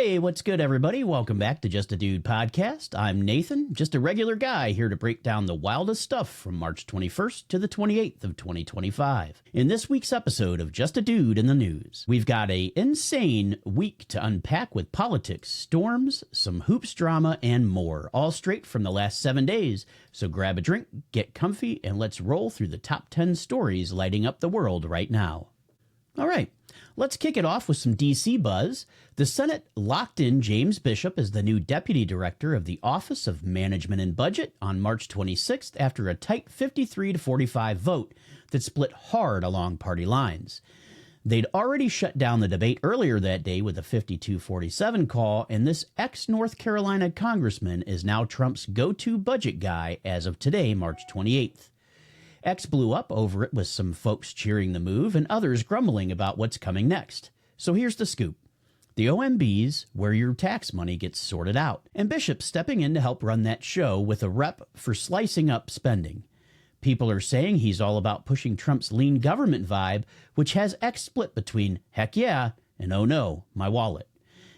Hey, what's good, everybody? Welcome back to Just a Dude podcast. I'm Nathan, just a regular guy here to break down the wildest stuff from March 21st to the 28th of 2025. In this week's episode of Just a Dude in the News, we've got a insane week to unpack with politics, storms, some hoops drama, and more, all straight from the last 7 days. So grab a drink, get comfy, and let's roll through the top 10 stories lighting up the world right now. All right. Let's kick it off with some DC buzz. The Senate locked in James Bishop as the new deputy director of the Office of Management and Budget on March 26th after a tight 53-45 vote that split hard along party lines. They'd already shut down the debate earlier that day with a 52-47 call, and this ex-North Carolina congressman is now Trump's go-to budget guy as of today, March 28th. X blew up over it with some folks cheering the move and others grumbling about what's coming next. So here's the scoop. The OMB's where your tax money gets sorted out, and Bishop's stepping in to help run that show with a rep for slicing up spending. People are saying he's all about pushing Trump's lean government vibe, which has X split between heck yeah and oh no, my wallet.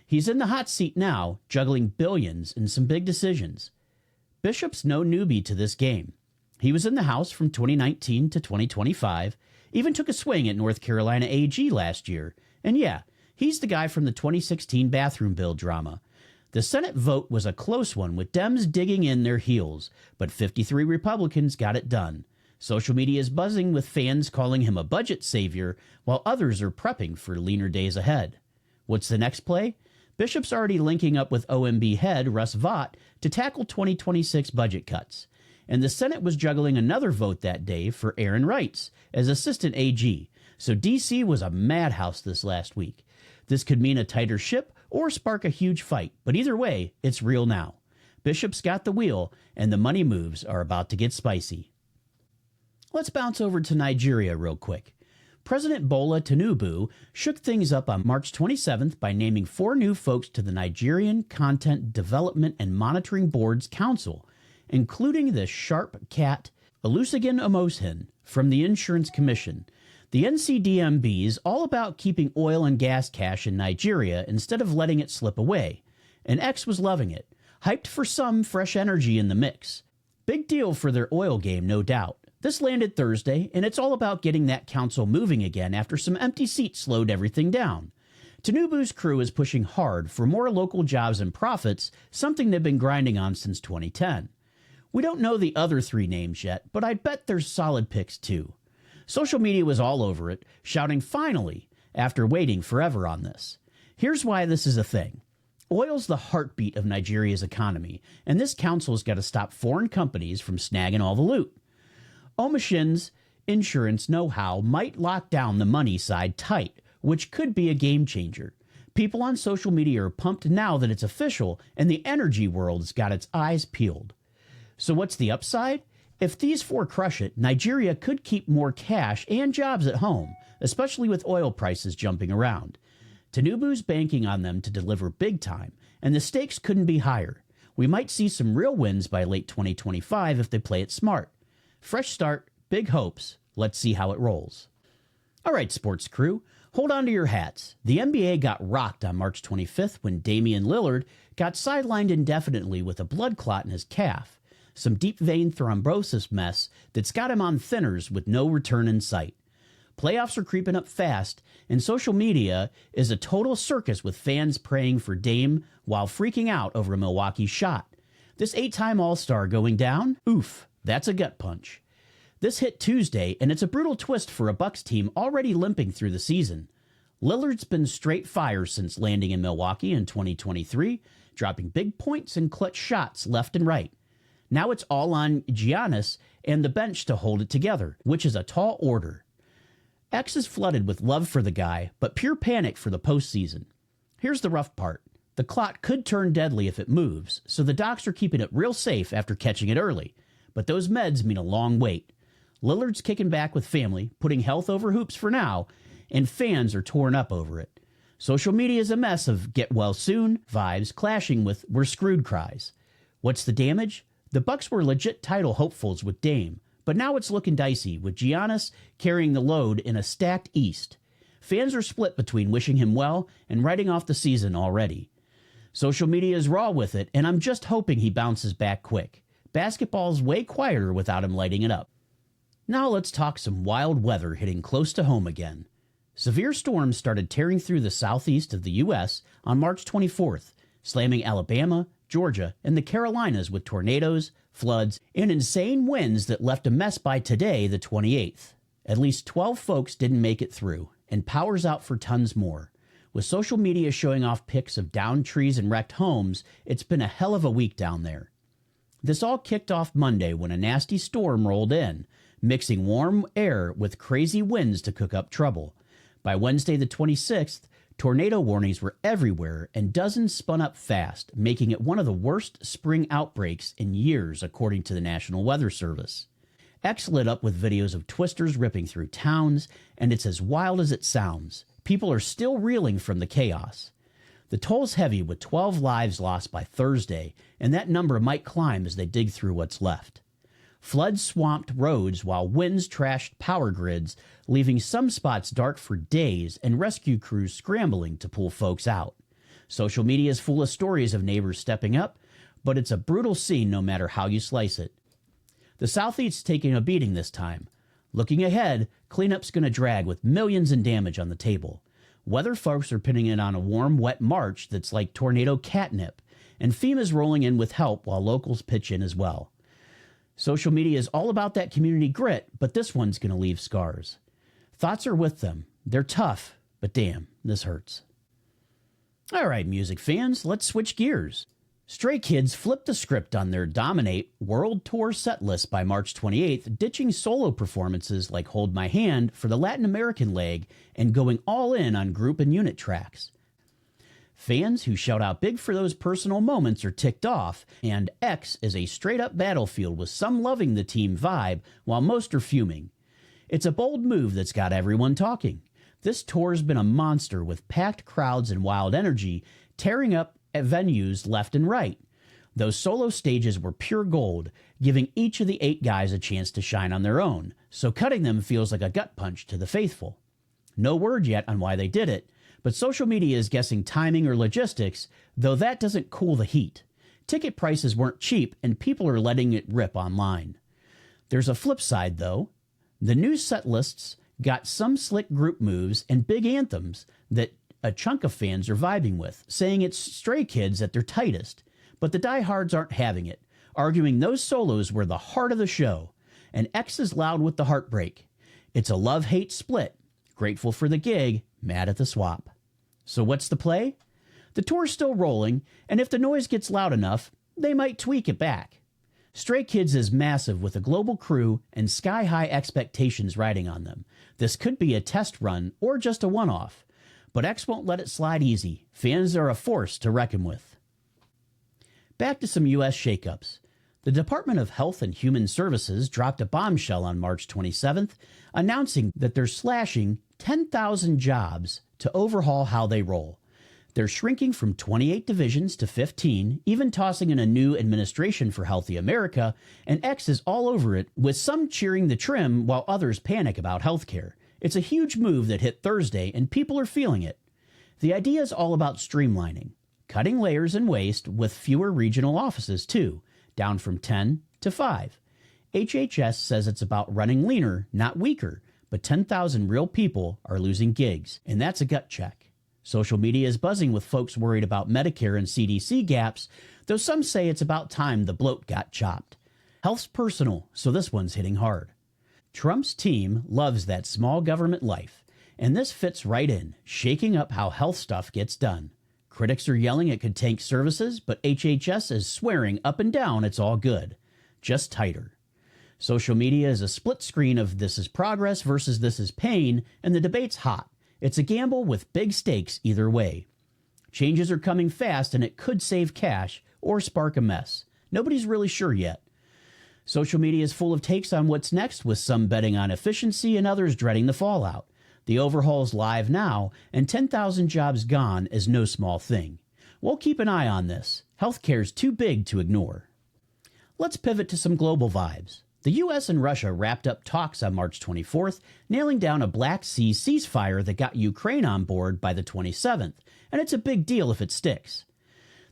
He's in the hot seat now, juggling billions and some big decisions. Bishop's no newbie to this game. He was in the House from 2019 to 2025, even took a swing at North Carolina AG last year. And yeah, he's the guy from the 2016 bathroom bill drama. The Senate vote was a close one with Dems digging in their heels, but 53 Republicans got it done. Social media is buzzing with fans calling him a budget savior, while others are prepping for leaner days ahead. What's the next play? Bishop's already linking up with OMB head Russ Vought to tackle 2026 budget cuts. And the Senate was juggling another vote that day for Aaron Reitz as assistant AG. So DC was a madhouse this last week. This could mean a tighter ship or spark a huge fight, but either way, it's real now. Bishop's got the wheel, and the money moves are about to get spicy. Let's bounce over to Nigeria real quick. President Bola Tinubu shook things up on March 27th by naming 4 new folks to the Nigerian Content Development and Monitoring Board's Council, including the sharp cat Olusegun Omosin from the Insurance Commission. The NCDMB is all about keeping oil and gas cash in Nigeria instead of letting it slip away, and X was loving it, hyped for some fresh energy in the mix. Big deal for their oil game, no doubt. This landed Thursday, and it's all about getting that council moving again after some empty seats slowed everything down. Tinubu's crew is pushing hard for more local jobs and profits, something they've been grinding on since 2010. We don't know the other 3 names yet, but I bet there's solid picks too. Social media was all over it, shouting finally, after waiting forever on this. Here's why this is a thing. Oil's the heartbeat of Nigeria's economy, and this council's got to stop foreign companies from snagging all the loot. Omosin's insurance know-how might lock down the money side tight, which could be a game changer. People on social media are pumped now that it's official, and the energy world's got its eyes peeled. So what's the upside? If these 4 crush it, Nigeria could keep more cash and jobs at home, especially with oil prices jumping around. Tinubu's banking on them to deliver big time, and the stakes couldn't be higher. We might see some real wins by late 2025 if they play it smart. Fresh start, big hopes. Let's see how it rolls. All right, sports crew, hold on to your hats. The NBA got rocked on March 25th when Damian Lillard got sidelined indefinitely with a blood clot in his calf. Some deep vein thrombosis mess that's got him on thinners with no return in sight. Playoffs are creeping up fast, and social media is a total circus with fans praying for Dame while freaking out over a Milwaukee shot. This 8-time All-Star going down? Oof, that's a gut punch. This hit Tuesday, and it's a brutal twist for a Bucks team already limping through the season. Lillard's been straight fire since landing in Milwaukee in 2023, dropping big points and clutch shots left and right. Now it's all on Giannis and the bench to hold it together, which is a tall order. X is flooded with love for the guy, but pure panic for the postseason. Here's the rough part. The clot could turn deadly if it moves, so the docs are keeping it real safe after catching it early. But those meds mean a long wait. Lillard's kicking back with family, putting health over hoops for now, and fans are torn up over it. Social media is a mess of get well soon vibes clashing with we're screwed cries. What's the damage? The Bucks were legit title hopefuls with Dame, but now it's looking dicey, with Giannis carrying the load in a stacked East. Fans are split between wishing him well and writing off the season already. Social media is raw with it, and I'm just hoping he bounces back quick. Basketball's way quieter without him lighting it up. Now let's talk some wild weather hitting close to home again. Severe storms started tearing through the southeast of the U.S. on March 24th, slamming Alabama, Georgia, and the Carolinas with tornadoes, floods, and insane winds that left a mess by today, the 28th. At least 12 folks didn't make it through, and power's out for tons more. With social media showing off pics of downed trees and wrecked homes, it's been a hell of a week down there. This all kicked off Monday when a nasty storm rolled in, mixing warm air with crazy winds to cook up trouble. By Wednesday the 26th, tornado warnings were everywhere and dozens spun up fast, making it one of the worst spring outbreaks in years, according to the National Weather Service. X lit up with videos of twisters ripping through towns, and it's as wild as it sounds. People are still reeling from the chaos. The toll's heavy, with 12 lives lost by Thursday, and that number might climb as they dig through what's left. Floods swamped roads while winds trashed power grids, leaving some spots dark for days and rescue crews scrambling to pull folks out. Social media is full of stories of neighbors stepping up, but it's a brutal scene no matter how you slice it. The Southeast's taking a beating this time. Looking ahead, cleanup's going to drag with millions in damage on the table. Weather folks are pinning it on a warm, wet March that's like tornado catnip, and FEMA's rolling in with help while locals pitch in as well. Social media is all about that community grit, but this one's going to leave scars. Thoughts are with them. They're tough, but damn, this hurts. All right, music fans, let's switch gears. Stray Kids flipped the script on their Dominate World Tour set list by March 28th, ditching solo performances like Hold My Hand for the Latin American leg and going all in on group and unit tracks. Fans who shout out big for those personal moments are ticked off, and X is a straight-up battlefield with some loving the team vibe while most are fuming. It's a bold move that's got everyone talking. This tour's been a monster with packed crowds and wild energy, tearing up at venues left and right. Those solo stages were pure gold, giving each of the 8 guys a chance to shine on their own, so cutting them feels like a gut punch to the faithful. No word yet on why they did it, but social media is guessing timing or logistics, though that doesn't cool the heat. Ticket prices weren't cheap, and people are letting it rip online. There's a flip side, though. The new set lists got some slick group moves and big anthems that a chunk of fans are vibing with, saying it's Stray Kids at their tightest. But the diehards aren't having it, arguing those solos were the heart of the show. And X is loud with the heartbreak. It's a love-hate split. Grateful for the gig, mad at the swap. So what's the play? The tour's still rolling, and if the noise gets loud enough, they might tweak it back. Stray Kids is massive with a global crew and sky-high expectations riding on them. This could be a test run or just a one-off. But X won't let it slide easy. Fans are a force to reckon with. Back to some U.S. shakeups. The Department of Health and Human Services dropped a bombshell on March 27th, announcing that they're slashing 10,000 jobs to overhaul how they roll. They're shrinking from 28 divisions to 15, even tossing in a new administration for Healthy America, and X is all over it, with some cheering the trim while others panic about healthcare. It's a huge move that hit Thursday, and people are feeling it. The idea is all about streamlining, cutting layers and waste with fewer regional offices, too, down from 10 to 5. HHS says it's about running leaner, not weaker, but 10,000 real people are losing gigs, and that's a gut check. Social media is buzzing with folks worried about Medicare and CDC gaps, though some say it's about time the bloat got chopped. Health's personal, so this one's hitting hard. Trump's team loves that small government life, and this fits right in, shaking up how health stuff gets done. Critics are yelling it could tank services, but HHS is swearing up and down it's all good, just tighter. Social media is a split screen of this is progress versus this is pain, and the debate's hot. It's a gamble with big stakes either way. Changes are coming fast, and it could save cash or spark a mess. Nobody's really sure yet. Social media is full of takes on what's next, with some betting on efficiency and others dreading the fallout. The overhaul's live now, and 10,000 jobs gone is no small thing. We'll keep an eye on this. Healthcare's too big to ignore. Let's pivot to some global vibes. The U.S. and Russia wrapped up talks on March 24th, nailing down a Black Sea ceasefire that got Ukraine on board by the 27th, and it's a big deal if it sticks.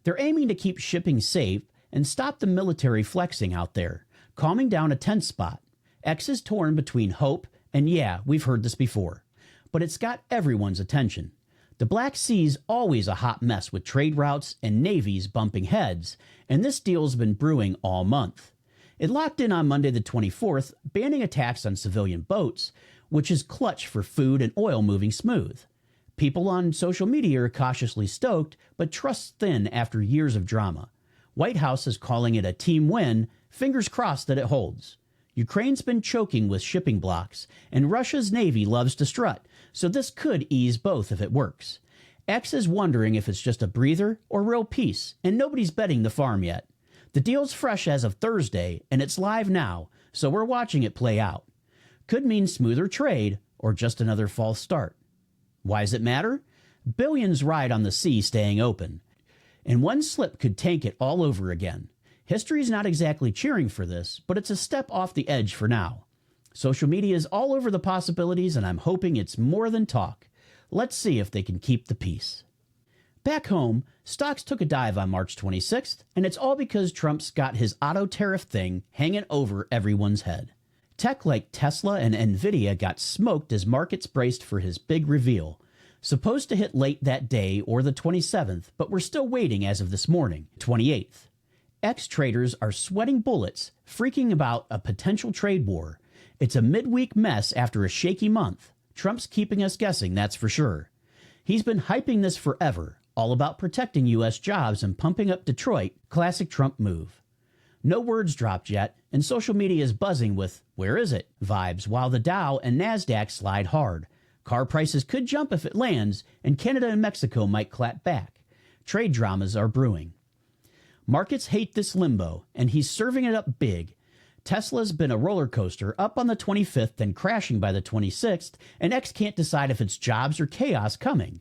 They're aiming to keep shipping safe and stop the military flexing out there, calming down a tense spot. X is torn between hope and yeah, we've heard this before, but it's got everyone's attention. The Black Sea's always a hot mess with trade routes and navies bumping heads, and this deal's been brewing all month. It locked in on Monday the 24th, banning attacks on civilian boats, which is clutch for food and oil moving smooth. People on social media are cautiously stoked, but trust thin after years of drama. White House is calling it a team win, fingers crossed that it holds. Ukraine's been choking with shipping blocks, and Russia's navy loves to strut, so this could ease both if it works. X is wondering if it's just a breather or real peace, and nobody's betting the farm yet. The deal's fresh as of Thursday, and it's live now, so we're watching it play out. Could mean smoother trade or just another false start. Why does it matter? Billions ride on the sea staying open, and one slip could tank it all over again. History's not exactly cheering for this, but it's a step off the edge for now. Social media is all over the possibilities, and I'm hoping it's more than talk. Let's see if they can keep the peace. Back home, stocks took a dive on March 26th, and it's all because Trump's got his auto tariff thing hanging over everyone's head. Tech like Tesla and Nvidia got smoked as markets braced for his big reveal. Supposed to hit late that day or the 27th, but we're still waiting as of this morning, 28th. Ex-traders are sweating bullets, freaking about a potential trade war. It's a midweek mess after a shaky month. Trump's keeping us guessing, that's for sure. He's been hyping this forever, all about protecting U.S. jobs and pumping up Detroit, classic Trump move. No words dropped yet, and social media is buzzing with "where is it?" vibes, while the Dow and NASDAQ slide hard. Car prices could jump if it lands, and Canada and Mexico might clap back. Trade dramas are brewing. Markets hate this limbo, and he's serving it up big. Tesla's been a roller coaster, up on the 25th, then crashing by the 26th, and X can't decide if it's jobs or chaos coming.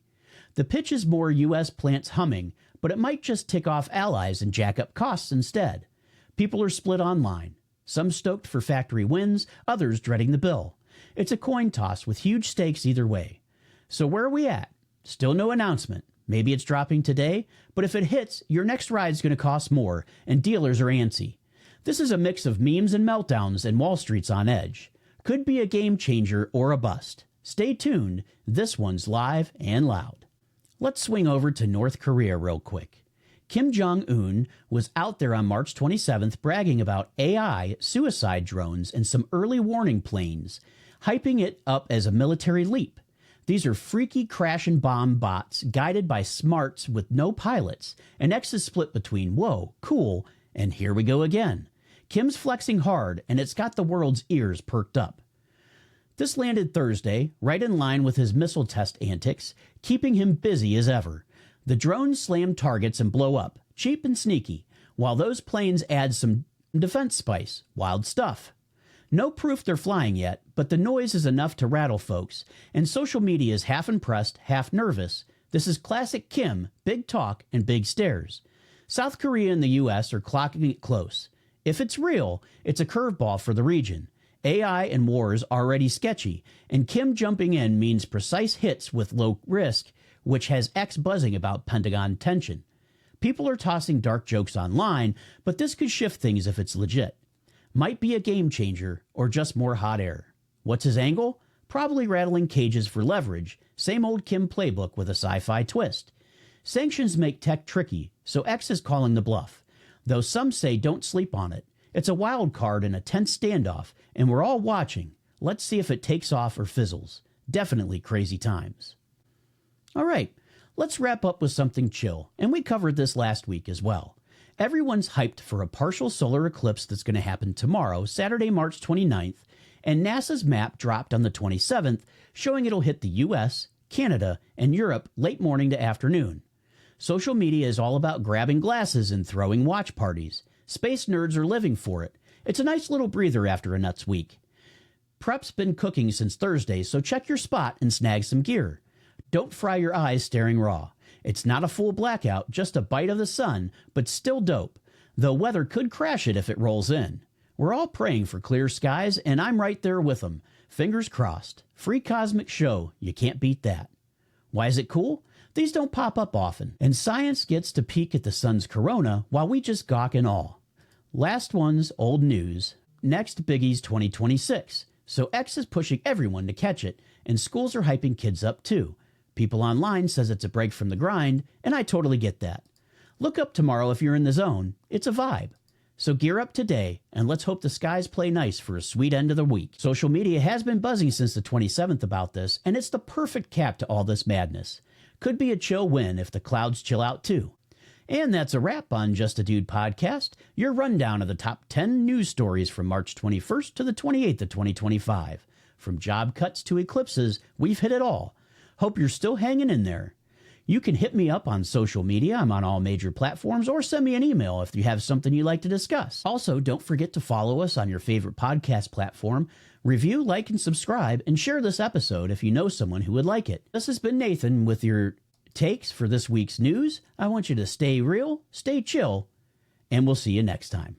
The pitch is more U.S. plants humming, but it might just tick off allies and jack up costs instead. People are split online. Some stoked for factory wins, others dreading the bill. It's a coin toss with huge stakes either way. So where are we at? Still no announcement. Maybe it's dropping today, but if it hits, your next ride's going to cost more, and dealers are antsy. This is a mix of memes and meltdowns, and Wall Street's on edge. Could be a game changer or a bust. Stay tuned. This one's live and loud. Let's swing over to North Korea real quick. Kim Jong-un was out there on March 27th bragging about AI, suicide drones, and some early warning planes, hyping it up as a military leap. These are freaky crash and bomb bots guided by smarts with no pilots, and X is split between whoa, cool, and here we go again. Kim's flexing hard, and it's got the world's ears perked up. This landed Thursday, right in line with his missile test antics, keeping him busy as ever. The drones slam targets and blow up, cheap and sneaky, while those planes add some defense spice. Wild stuff. No proof they're flying yet, but the noise is enough to rattle folks, and social media is half impressed, half nervous. This is classic Kim, big talk and big stares. South Korea and the U.S. are clocking it close. If it's real, it's a curveball for the region. AI and war is already sketchy, and Kim jumping in means precise hits with low risk, which has X buzzing about Pentagon tension. People are tossing dark jokes online, but this could shift things if it's legit. Might be a game changer or just more hot air. What's his angle? Probably rattling cages for leverage. Same old Kim playbook with a sci-fi twist. Sanctions make tech tricky, so X is calling the bluff. Though some say don't sleep on it. It's a wild card in a tense standoff, and we're all watching. Let's see if it takes off or fizzles. Definitely crazy times. All right, let's wrap up with something chill, and we covered this last week as well. Everyone's hyped for a partial solar eclipse that's going to happen tomorrow, Saturday, March 29th, and NASA's map dropped on the 27th, showing it'll hit the US, Canada, and Europe late morning to afternoon. Social media is all about grabbing glasses and throwing watch parties. Space nerds are living for it. It's a nice little breather after a nuts week. Prep's been cooking since Thursday, so check your spot and snag some gear. Don't fry your eyes staring raw. It's not a full blackout, just a bite of the sun, but still dope, though weather could crash it if it rolls in. We're all praying for clear skies, and I'm right there with them. Fingers crossed. Free cosmic show. You can't beat that. Why is it cool? These don't pop up often, and science gets to peek at the sun's corona while we just gawk in awe. Last one's old news. Next biggie's 2026. So X is pushing everyone to catch it, and schools are hyping kids up too. People online says it's a break from the grind, and I totally get that. Look up tomorrow if you're in the zone. It's a vibe. So gear up today, and let's hope the skies play nice for a sweet end of the week. Social media has been buzzing since the 27th about this, and it's the perfect cap to all this madness. Could be a chill win if the clouds chill out too. And that's a wrap on Just a Dude Podcast, your rundown of the top 10 news stories from March 21st to the 28th of 2025. From job cuts to eclipses, we've hit it all. Hope you're still hanging in there. You can hit me up on social media. I'm on all major platforms, or send me an email if you have something you'd like to discuss. Also, don't forget to follow us on your favorite podcast platform. Review, like, and subscribe, and share this episode if you know someone who would like it. This has been Nathan with your takes for this week's news. I want you to stay real, stay chill, and we'll see you next time.